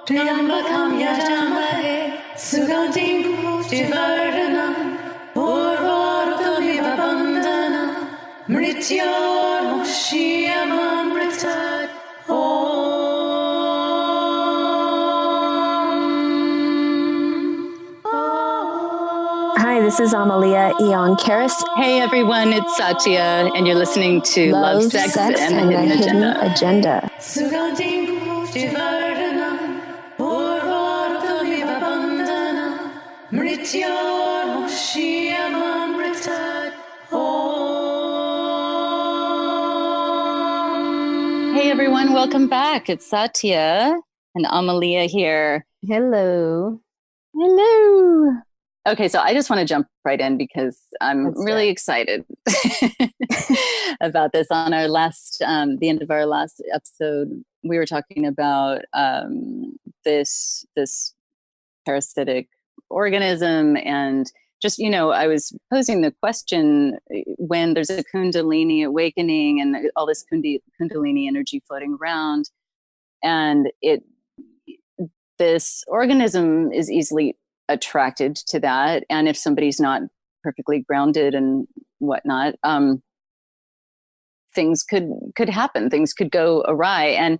Triambakam yajamahe Sugandhim pushtivardhanam Urvarukamiva bandhanam Mrityurmukshyamamritat Hi, this is Amelia and Satya. Hey everyone, it's Satya, and you're listening to Love, Sex, and the Hidden Agenda. Hey everyone, welcome back. It's Satya and Amelia here. Hello. Hello. Okay, so I just want to jump right in because I'm really excited about this. On our last, the end of our last episode, we were talking about this parasitic organism, and just, I was posing the question, when there's a Kundalini awakening and all this Kundalini energy floating around, and this organism is easily attracted to that, and if somebody's not perfectly grounded and whatnot, things could happen, things could go awry. And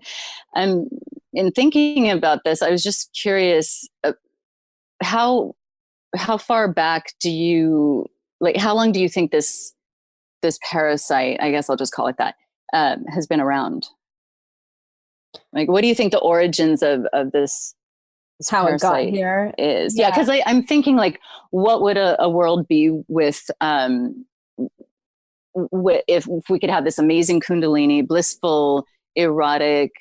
in thinking about this, I was just curious, how far back do you, like, how long do you think this parasite, I guess I'll just call it that, has been around? Like, what do you think the origins of this how it got here is? Yeah, because I'm thinking, like, what would a world be with if we could have this amazing Kundalini, blissful, erotic,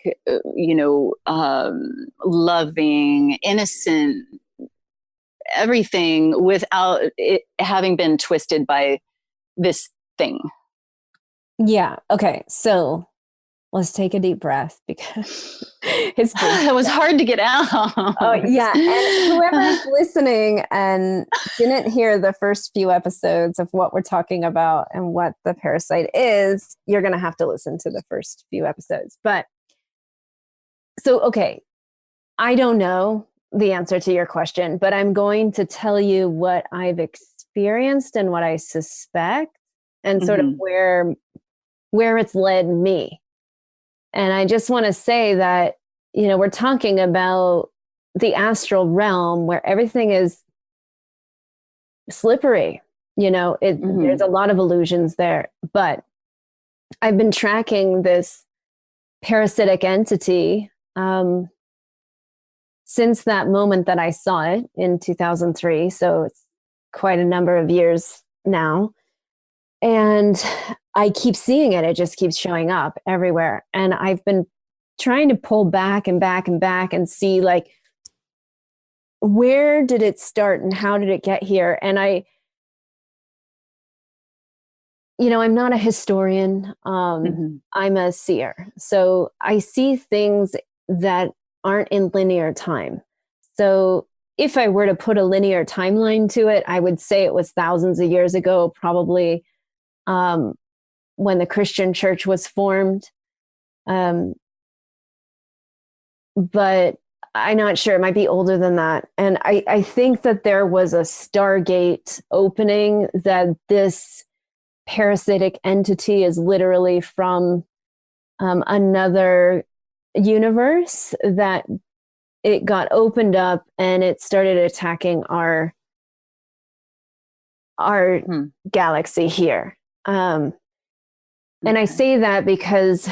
loving, innocent, everything, without it having been twisted by this thing. Yeah. Okay. So let's take a deep breath, because it was hard to get out. Oh, yeah. And whoever's listening and didn't hear the first few episodes of what we're talking about and what the parasite is, you're going to have to listen to the first few episodes. But so, okay, I don't know the answer to your question, but I'm going to tell you what I've experienced and what I suspect, and sort of where it's led me. And I just want to say that, we're talking about the astral realm, where everything is slippery. There's a lot of illusions there. But I've been tracking this parasitic entity since that moment that I saw it in 2003. So it's quite a number of years now. And I keep seeing it. It just keeps showing up everywhere. And I've been trying to pull back and back and back and see, like, where did it start and how did it get here? And I'm not a historian. I'm a seer. So I see things that aren't in linear time. So if I were to put a linear timeline to it, I would say it was thousands of years ago, probably when the Christian church was formed. But I'm not sure. It might be older than that. And I think that there was a Stargate opening, that this parasitic entity is literally from another universe, that it got opened up and it started attacking our galaxy here. And I say that because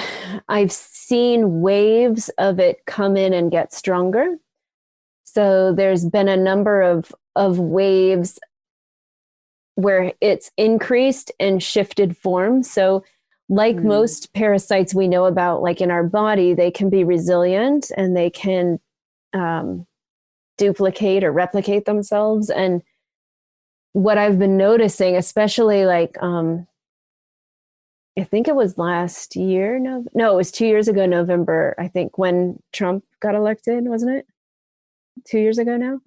I've seen waves of it come in and get stronger. So there's been a number of waves where it's increased and shifted form. So like most parasites we know about, like in our body, they can be resilient and they can duplicate or replicate themselves. And what I've been noticing, especially like, I think it was last year. No, it was 2 years ago, November, I think, when Trump got elected, wasn't it? 2 years ago now?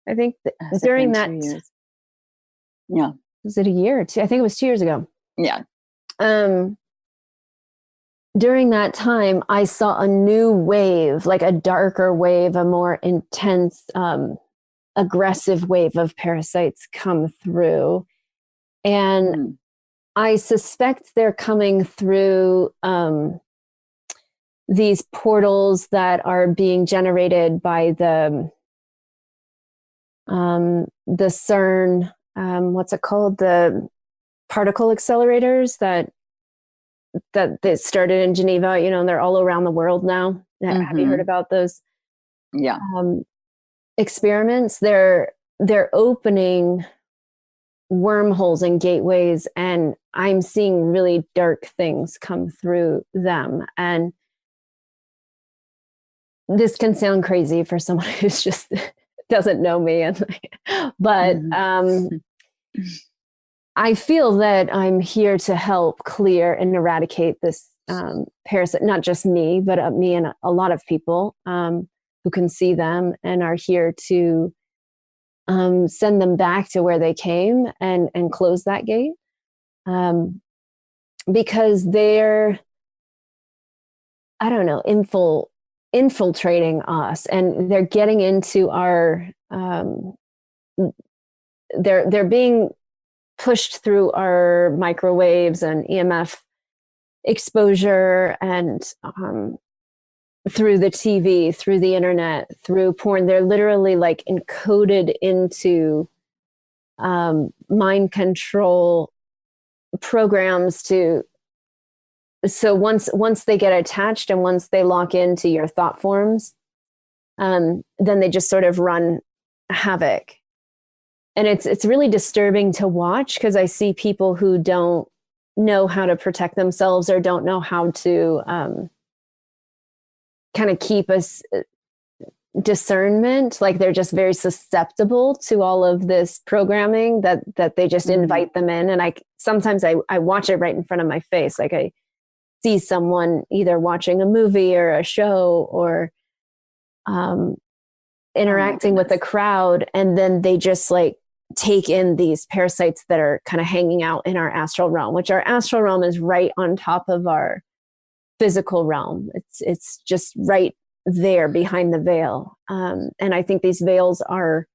I think during that. 2 years. Yeah. Was it a year or two? I think it was 2 years ago. Yeah. during that time, I saw a new wave, like a darker wave, a more intense, aggressive wave of parasites come through. And I suspect they're coming through these portals that are being generated by the CERN, what's it called? The particle accelerators that started in Geneva, you know, and they're all around the world now. Have you heard about those? Yeah. Experiments? They're opening wormholes and gateways, and I'm seeing really dark things come through them. And this can sound crazy for someone who's just doesn't know me, but I feel that I'm here to help clear and eradicate this parasite, not just me, but me and a lot of people who can see them and are here to send them back to where they came and close that gate. Because they're, I don't know, infiltrating us, and they're getting into our, they're being pushed through our microwaves and EMF exposure, and through the TV, through the internet, through porn. They're literally like encoded into mind control programs so once they get attached and once they lock into your thought forms, then they just sort of run havoc. And it's really disturbing to watch, because I see people who don't know how to protect themselves or don't know how to kind of keep us discernment. Like they're just very susceptible to all of this programming that they just invite them in. And sometimes I watch it right in front of my face. Like I see someone either watching a movie or a show or interacting with a crowd, and then they just like take in these parasites that are kind of hanging out in our astral realm, which our astral realm is right on top of our physical realm. It's just right there behind the veil. And I think these veils are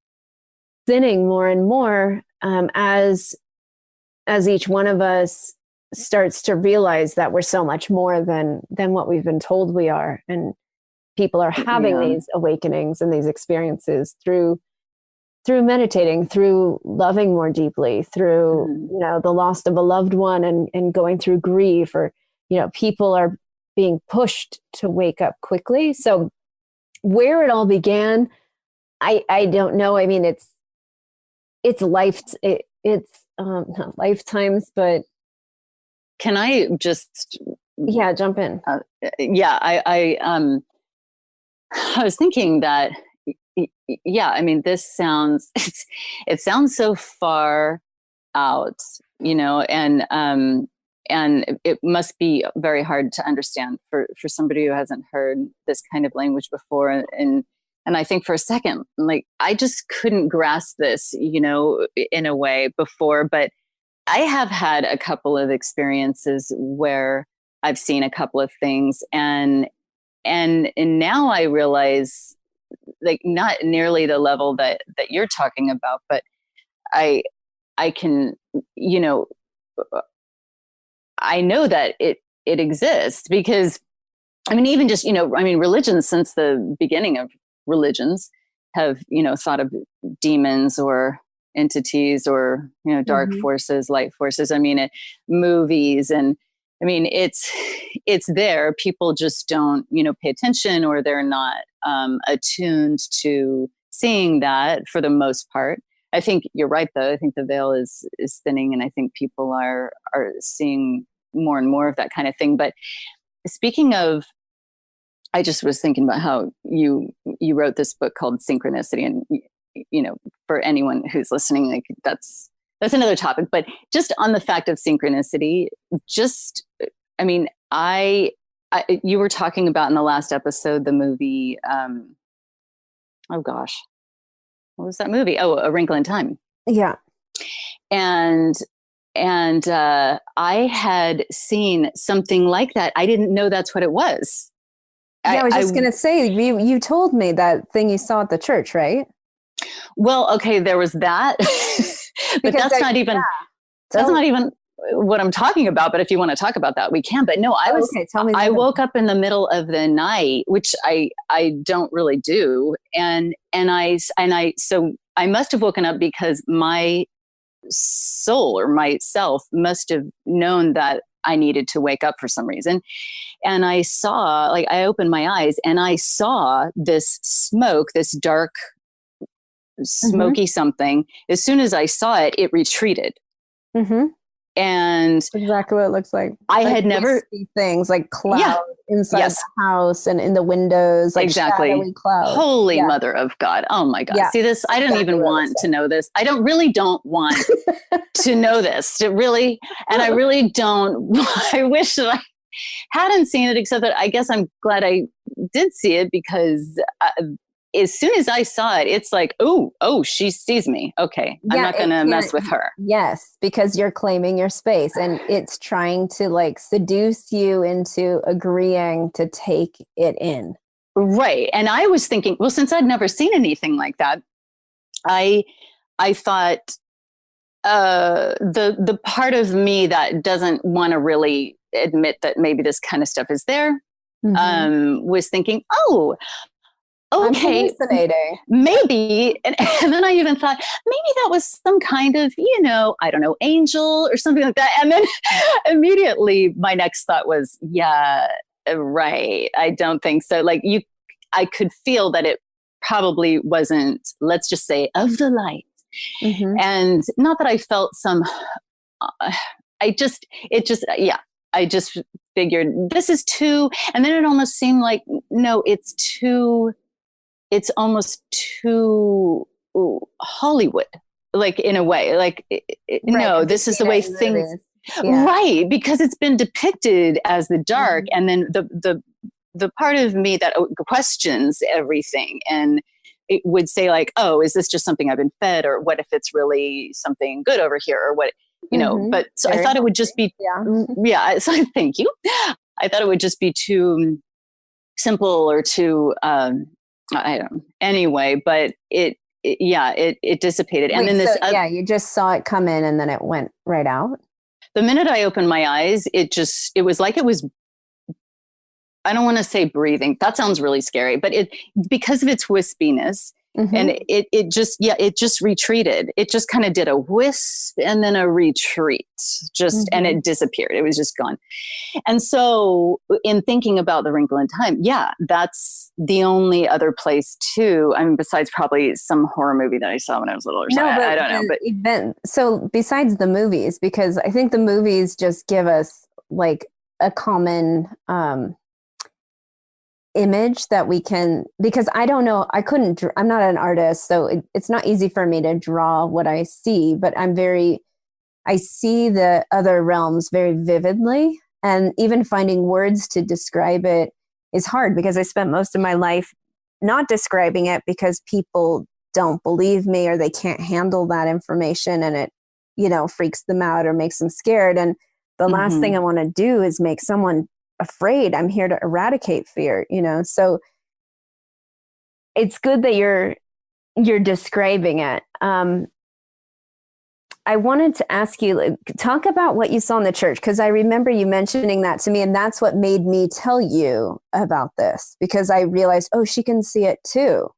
thinning more and more as each one of us starts to realize that we're so much more than what we've been told we are. And people are having these awakenings and these experiences through meditating, through loving more deeply, through, you know, the loss of a loved one and going through grief, or, you know, people are being pushed to wake up quickly. So where it all began, I don't know. I mean, it's not lifetimes, but can I just jump in? I was thinking that I mean, this sounds it sounds so far out, you know, and it must be very hard to understand for somebody who hasn't heard this kind of language before. And I think for a second, like, I just couldn't grasp this, you know, in a way before. But I have had a couple of experiences where I've seen a couple of things, and now I realize, like, not nearly the level that you're talking about, but I can, you know, I know that it exists, because I mean, even just, you know, I mean, religions since the beginning of religions have, you know, thought of demons or entities or, you know, dark forces, light forces. I mean, movies, and I mean, it's there. People just don't, you know, pay attention, or they're not attuned to seeing that for the most part. I think you're right, though. I think the veil is thinning, and I think people are seeing more and more of that kind of thing. But speaking of, I just was thinking about how you wrote this book called Synchronicity, and, you know, for anyone who's listening, like, that's another topic. But just on the fact of synchronicity, just, I mean, you were talking about in the last episode the movie, oh gosh, what was that movie? Oh, A Wrinkle in Time. Yeah. And I had seen something like that. I didn't know that's what it was. Yeah, I was just going to say, you told me that thing you saw at the church, right? Well, okay, there was that, but that's not even what I'm talking about. But if you want to talk about that, we can. But no, okay. Tell me. I woke up in the middle of the night, which I don't really do. So I must have woken up because my soul or myself must have known that I needed to wake up for some reason. And I opened my eyes and I saw this smoke, this dark, smoky something. As soon as I saw it, it retreated. Mm-hmm. And exactly what it looks like. I had never things like clouds inside the house and in the windows, like shadowy clouds. Holy Mother of God. Oh my God. See this? I don't even want to know this. I don't want to know this. And I really don't. I wish that I hadn't seen it, except that I guess I'm glad I did see it because as soon as I saw it, it's like, oh, she sees me. Okay. I'm not going to mess with her. Yes, because you're claiming your space and it's trying to like seduce you into agreeing to take it in. Right. And I was thinking, well, since I'd never seen anything like that, I thought the part of me that doesn't want to really admit that maybe this kind of stuff is there was thinking, oh, okay, maybe. And then I even thought, maybe that was some kind of, I don't know, angel or something like that. And then immediately my next thought was, yeah, right. I don't think so. Like I could feel that it probably wasn't, let's just say, of the light. Mm-hmm. And not that I felt some, I just figured this is too, and then it almost seemed like, no, it's almost too Hollywood, like in a way, like, no, this is the way things, right. Because it's been depicted as the dark. Mm-hmm. And then the part of me that questions everything and it would say like, oh, is this just something I've been fed? Or what if it's really something good over here? Or what, but so I thought it would just be, so thank you. I thought it would just be too simple or too, I don't know. Anyway, but it dissipated. And then this, you just saw it come in and then it went right out. The minute I opened my eyes, it was like it was, I don't want to say breathing. That sounds really scary, but because of its wispiness and it just retreated. It just kind of did a wisp and then a retreat and it disappeared. It was just gone. And so in thinking about The Wrinkle in Time, that's the only other place too. I mean, besides probably some horror movie that I saw when I was little or something. I don't know. But so besides the movies, because I think the movies just give us like a common, image that we can, because I don't know, I'm not an artist, so it's not easy for me to draw what I see, but I see the other realms very vividly, and even finding words to describe it is hard because I spent most of my life not describing it because people don't believe me or they can't handle that information and it, freaks them out or makes them scared. And the last thing I want to do is make someone afraid. I'm here to eradicate fear, so it's good that you're describing it. I wanted to ask you, talk about what you saw in the church, because I remember you mentioning that to me, and that's what made me tell you about this, because I realized, oh, she can see it too.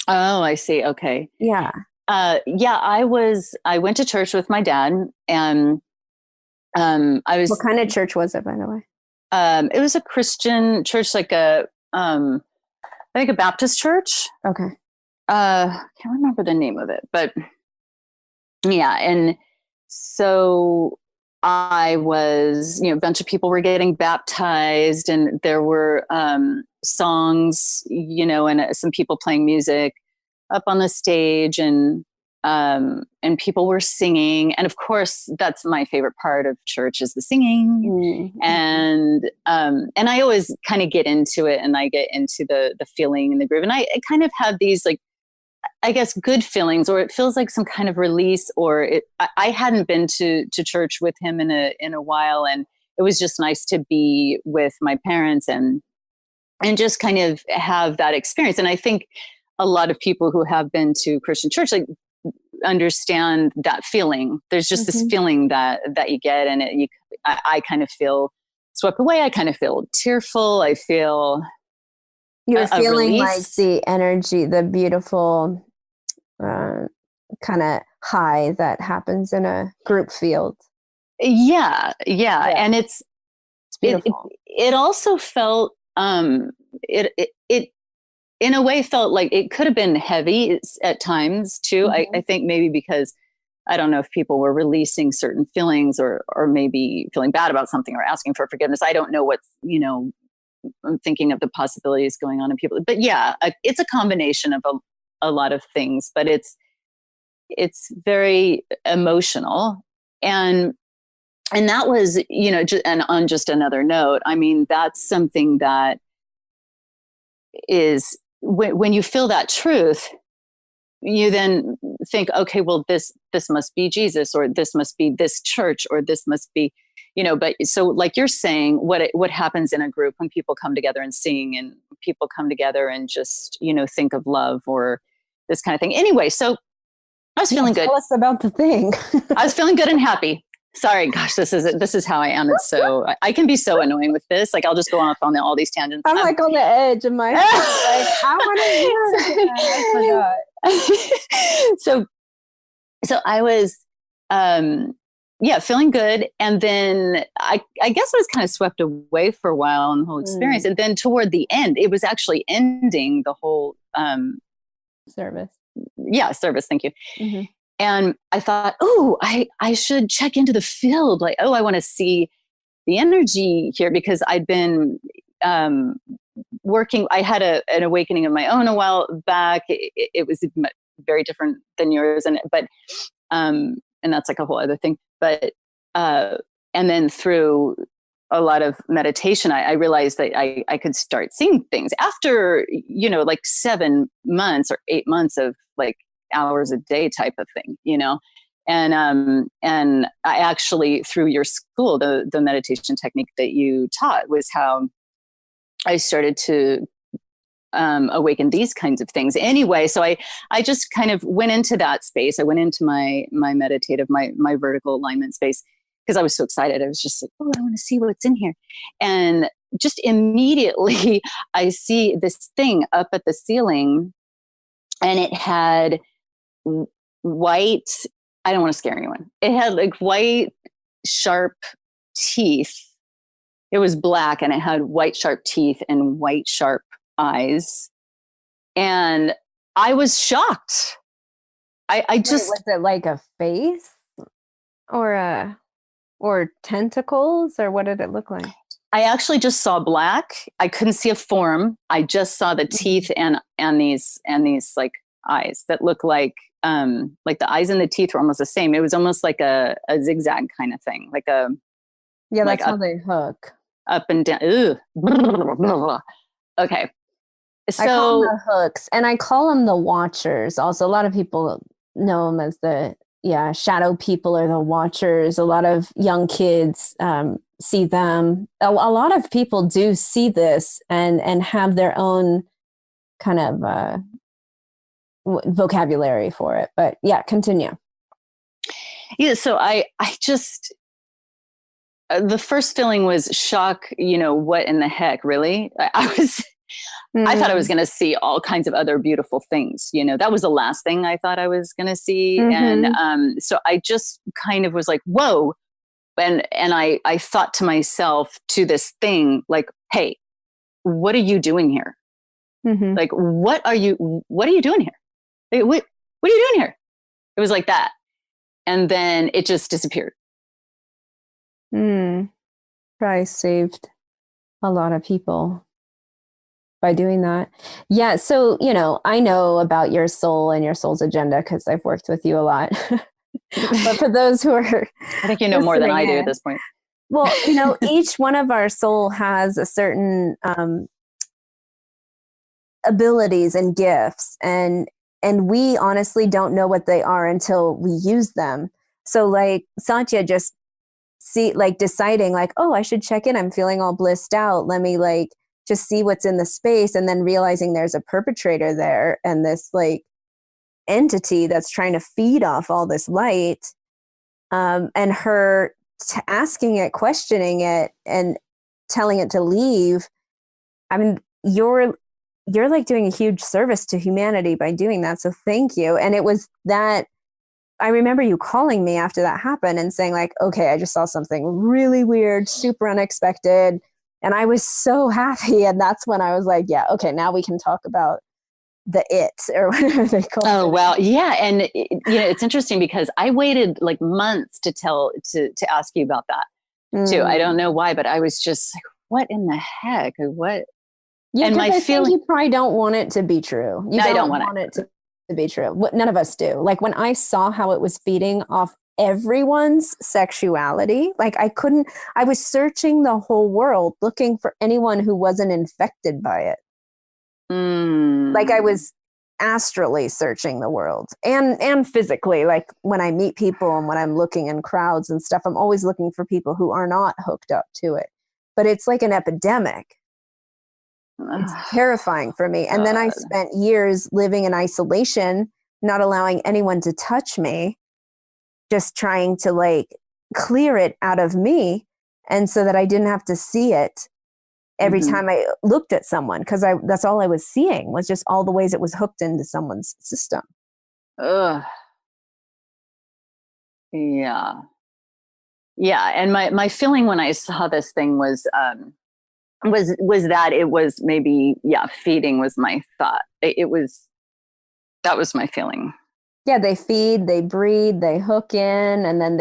Oh, I see. Okay. Yeah. I went to church with my dad, and what kind of church was it, by the way? It was a Christian church, like I think a Baptist church. Okay. Can't remember the name of it, but yeah. And so I was, a bunch of people were getting baptized and there were songs, and some people playing music up on the stage and people were singing. And of course, that's my favorite part of church is the singing. Mm-hmm. And I always kind of get into it and I get into the feeling and the groove. And I kind of have these like I guess, good feelings, or it feels like some kind of release, or I hadn't been to church with him in a while. And it was just nice to be with my parents and just kind of have that experience. And I think a lot of people who have been to Christian church, like, understand that feeling. There's just this feeling that you get, and I kind of feel swept away. I kind of feel tearful. I feel you're feeling like release. the energy, the beautiful kind of high that happens in a group field. Yeah. And it's beautiful. It also felt it in a way felt like it could have been heavy at times too. I think maybe because I don't know if people were releasing certain feelings, or maybe feeling bad about something, or asking for forgiveness. I don't know what's, I'm thinking of the possibilities going on in people, but yeah, it's a combination of a lot of things, but it's very emotional. And that was, and on just another note, I mean, that's something that is, when you feel that truth, you then think, okay, well, this must be Jesus, or this must be this church, or this must be, but so, like you're saying, what happens in a group when people come together and sing, and people come together and just, think of love, or this kind of thing. Anyway, so I was feeling good. Tell us about the thing. I was feeling good and happy. Sorry, gosh, this is how I am. It's so, I can be so annoying with this. Like, I'll just go off on all these tangents. I'm like on the edge of my like, I want to hear it. I forgot. So I was, feeling good. And then I guess I was kind of swept away for a while in the whole experience. And then toward the end, it was actually ending the whole service. Yeah, service. Thank you. And I thought, I should check into the field. Like, I want to see the energy here, because I'd been working. I had an awakening of my own a while back. It was very different than yours, and that's like a whole other thing. But and then through a lot of meditation, I realized that I could start seeing things after, like 7 months or 8 months of like hours a day type of thing, and I actually, through your school, the meditation technique that you taught was how I started to awaken these kinds of things. Anyway, so I just kind of went into that space. I went into my meditative, my vertical alignment space, because I was so excited. I was just like, I want to see what's in here. And just immediately I see this thing up at the ceiling, and it had white, I don't want to scare anyone. It had like white, sharp teeth. It was black, and it had white, sharp teeth and white, sharp eyes. And I was shocked. I just... Wait, was it like a face or tentacles, or what did it look like? I actually just saw black. I couldn't see a form. I just saw the teeth and these like eyes that look like the eyes and the teeth were almost the same. It was almost like a zigzag kind of thing, like a... Yeah, that's how they hook. Up and down. Okay. So I call them the hooks, and I call them the watchers. Also, a lot of people know them as the shadow people, or the watchers. A lot of young kids see them. A lot of people do see this and have their own kind of vocabulary for it. But yeah, continue. Yeah, so I just... the first feeling was shock. What in the heck, really? I thought I was going to see all kinds of other beautiful things. That was the last thing I thought I was going to see. And so I just kind of was like, whoa. And I thought to myself, to this thing, like, hey, what are you doing here? Like, what are you doing here? Like, what are you doing here? It was like that. And then it just disappeared. Probably saved a lot of people by doing that. Yeah. So, I know about your soul and your soul's agenda because I've worked with you a lot. But for those who are... I think you know more than I do at this point. Well, each one of our soul has a certain abilities and gifts. And and we honestly don't know what they are until we use them. So like Satya just deciding like, oh, I should check in. I'm feeling all blissed out. Let me like just see what's in the space, and then realizing there's a perpetrator there and this like entity that's trying to feed off all this light, and her asking it, questioning it, and telling it to leave. I mean, you're like doing a huge service to humanity by doing that. So thank you. And it was that I remember you calling me after that happened and saying like, okay, I just saw something really weird, super unexpected. And I was so happy. And that's when I was like, yeah, okay, now we can talk about the it or whatever they call it. Oh, wow. Yeah. And it's interesting because I waited like months to ask you about that too. I don't know why, but I was just like, what in the heck? What? Yeah, and because my I feeling, think you probably don't want it to be true. You I don't want it to be true. None of us do. Like when I saw how it was feeding off everyone's sexuality, like I was searching the whole world looking for anyone who wasn't infected by it. Like I was astrally searching the world and physically, like when I meet people and when I'm looking in crowds and stuff, I'm always looking for people who are not hooked up to it. But it's like an epidemic. It's terrifying for me. And then I spent years living in isolation, not allowing anyone to touch me, just trying to like clear it out of me. And so that I didn't have to see it every time I looked at someone, because that's all I was seeing was just all the ways it was hooked into someone's system. Ugh. Yeah. Yeah. And my feeling when I saw this thing was that it was maybe, feeding was my thought. That was my feeling. Yeah. They feed, they breed, they hook in, and then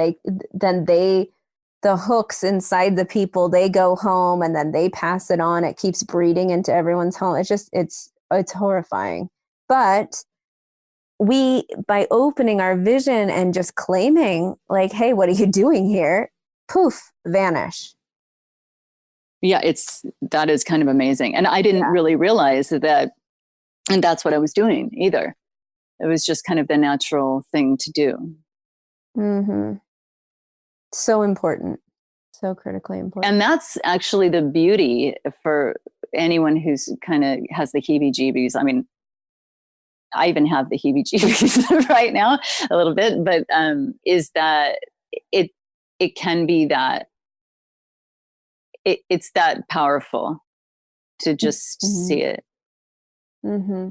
the hooks inside the people, they go home and then they pass it on. It keeps breeding into everyone's home. It's horrifying. But by opening our vision and just claiming like, hey, what are you doing here? Poof, vanish. Yeah, that is kind of amazing. And I didn't really realize that, and that's what I was doing either. It was just kind of the natural thing to do. Mm-hmm. So important. So critically important. And that's actually the beauty for anyone who's kind of has the heebie-jeebies. I mean, I even have the heebie-jeebies right now a little bit, but is that it can be that it's that powerful to just see it. Mm-hmm.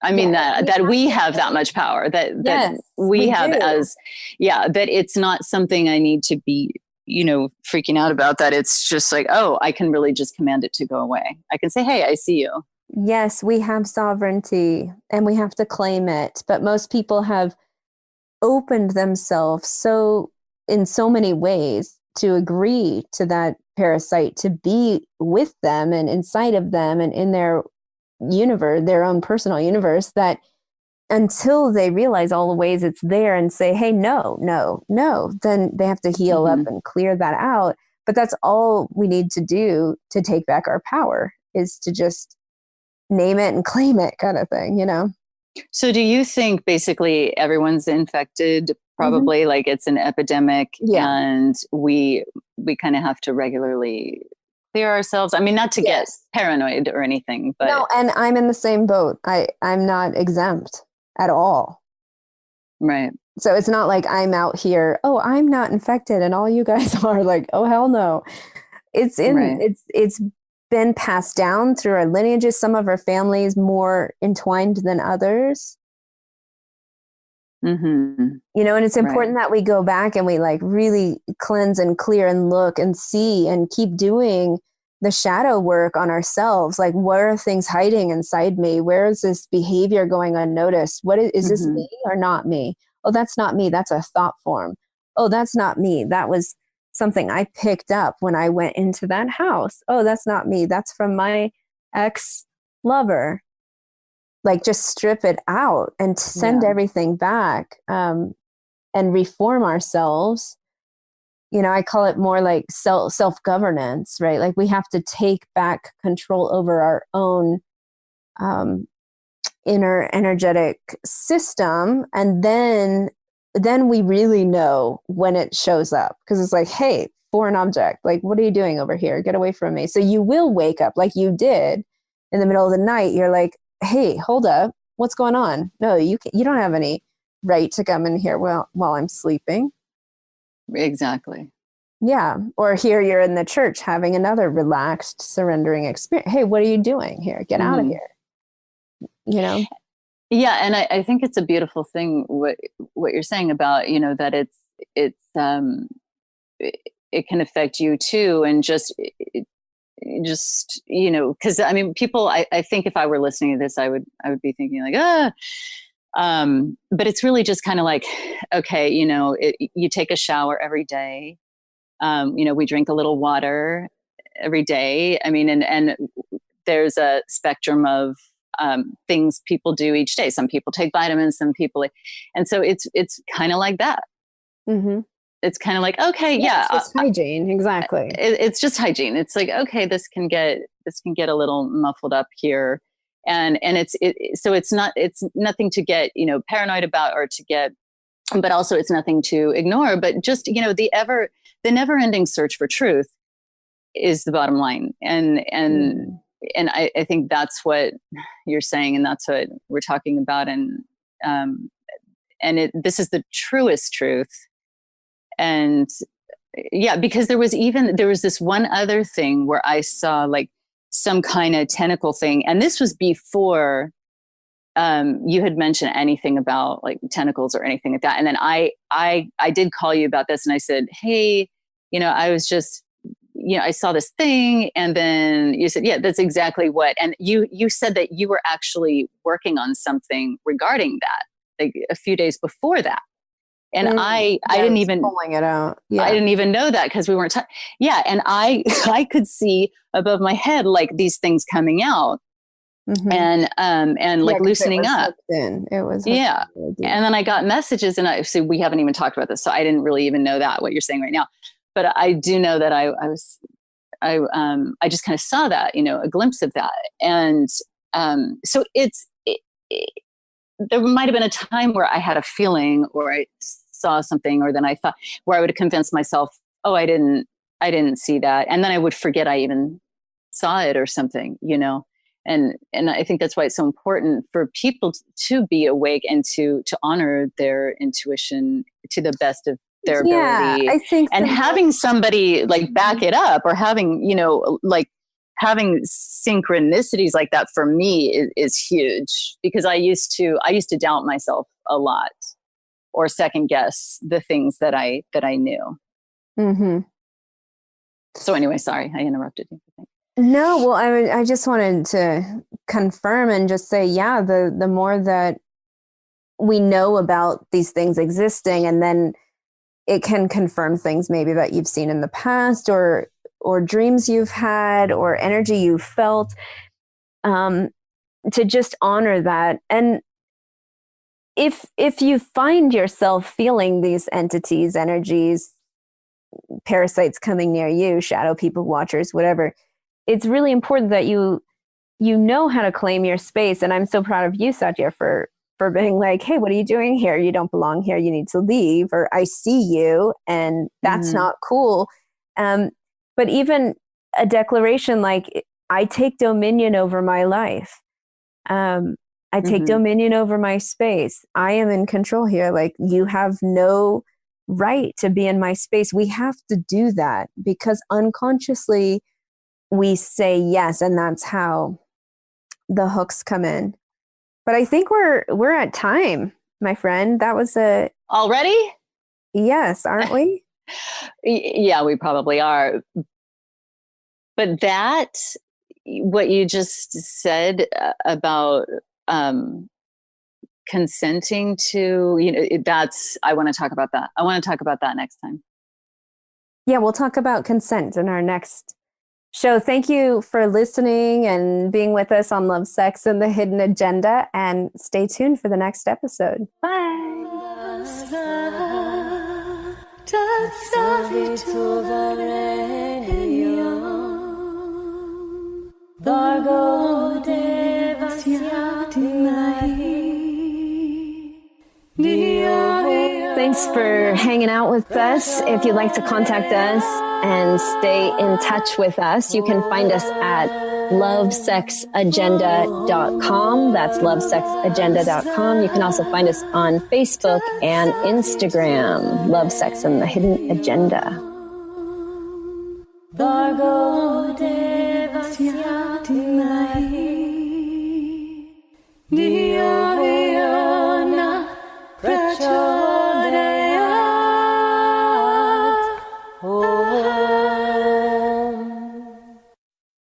I mean, that we have that much power, that we have that it's not something I need to be, freaking out about, that it's just like, oh, I can really just command it to go away. I can say, hey, I see you. Yes, we have sovereignty and we have to claim it. But most people have opened themselves in so many ways to agree to that parasite, to be with them and inside of them and in their universe, their own personal universe, that until they realize all the ways it's there and say, hey, no, then they have to heal up and clear that out. But that's all we need to do to take back our power, is to just name it and claim it, kind of thing, So do you think basically everyone's infected? Probably, like it's an epidemic, and we kind of have to regularly clear ourselves. I mean, not to get paranoid or anything, but no. And I'm in the same boat. I'm not exempt at all. Right. So it's not like I'm out here, oh, I'm not infected, and all you guys are like, oh, hell no. It's been passed down through our lineages. Some of our families more entwined than others. And it's important that we go back and we like really cleanse and clear and look and see and keep doing the shadow work on ourselves. Like, where are things hiding inside me? Where is this behavior going unnoticed? What is this me or not me? Oh, that's not me. That's a thought form. Oh, that's not me. That was something I picked up when I went into that house. Oh, that's not me. That's from my ex-lover. Like, just strip it out and send everything back, and reform ourselves. I call it more like self-governance, right? Like we have to take back control over our own inner energetic system. And then we really know when it shows up, because it's like, hey, foreign object, like, what are you doing over here? Get away from me. So you will wake up like you did in the middle of the night. You're like, hey, hold up, what's going on? No, you don't have any right to come in here while I'm sleeping. Exactly. Yeah. Or here you're in the church having another relaxed, surrendering experience. Hey, what are you doing here? Get out of here. You know? Yeah. And I think it's a beautiful thing, what you're saying about, that it can affect you too. And just, because I mean, people, I think if I were listening to this, I would be thinking like, but it's really just kind of like, okay, you take a shower every day. We drink a little water every day. I mean, and there's a spectrum of things people do each day. Some people take vitamins, some people, and so it's kind of like that. Mm-hmm. It's kind of like, okay, yeah, it's just hygiene. Exactly. It's just hygiene. It's like, okay, this can get a little muffled up here, and so it's nothing to get paranoid about, or to get, but also it's nothing to ignore. But just the never-ending search for truth is the bottom line, and I think that's what you're saying, and that's what we're talking about, and this is the truest truth. And yeah, because there was this one other thing where I saw like some kind of tentacle thing, and this was before you had mentioned anything about like tentacles or anything like that. And then I did call you about this, and I said, hey, I was just, I saw this thing, and then you said, yeah, that's exactly what. And you said that you were actually working on something regarding that, like a few days before that. And I didn't even pulling it out. Yeah. I didn't even know that, because we weren't. Yeah, and I could see above my head like these things coming out, and like loosening up. It was yeah. And then I got messages, and I see we haven't even talked about this, so I didn't really even know that what you're saying right now. But I do know that I just kind of saw that, a glimpse of that, and so there might have been a time where I had a feeling, or I saw something, or then I thought, where I would convince myself, oh, I didn't see that. And then I would forget I even saw it or something, and I think that's why it's so important for people to be awake and to honor their intuition to the best of their ability. I think and having somebody like back it up, or having, like having synchronicities like that for me is huge, because I used to doubt myself a lot, or second guess the things that I knew. Mm-hmm. So anyway, sorry, I interrupted you. No, well, I just wanted to confirm and just say, yeah, the more that we know about these things existing, and then it can confirm things maybe that you've seen in the past, or dreams you've had, or energy you've felt, to just honor that. And if you find yourself feeling these entities, energies, parasites coming near you, shadow people, watchers, whatever, it's really important that you know how to claim your space. And I'm so proud of you, Satya, for being like, hey, what are you doing here? You don't belong here. You need to leave. Or I see you, and that's not cool. But even a declaration like, I take dominion over my life. I take dominion over my space. I am in control here. Like, you have no right to be in my space. We have to do that, because unconsciously we say yes, and that's how the hooks come in. But I think we're at time, my friend. That was already? Yes, aren't we? Yeah, we probably are. But what you just said about consenting to, I want to talk about that. I want to talk about that next time. Yeah, we'll talk about consent in our next show. Thank you for listening and being with us on Love, Sex, and the Hidden Agenda. And stay tuned for the next episode. Bye. Bargo devasya Thanks for hanging out with us. If you'd like to contact us and stay in touch with us, you can find us at lovesexagenda.com. That's lovesexagenda.com. You can also find us on Facebook and Instagram, Love, Sex, and the Hidden Agenda. Bhargo devasya dhimahi, Dhiyo yo na prachodayate.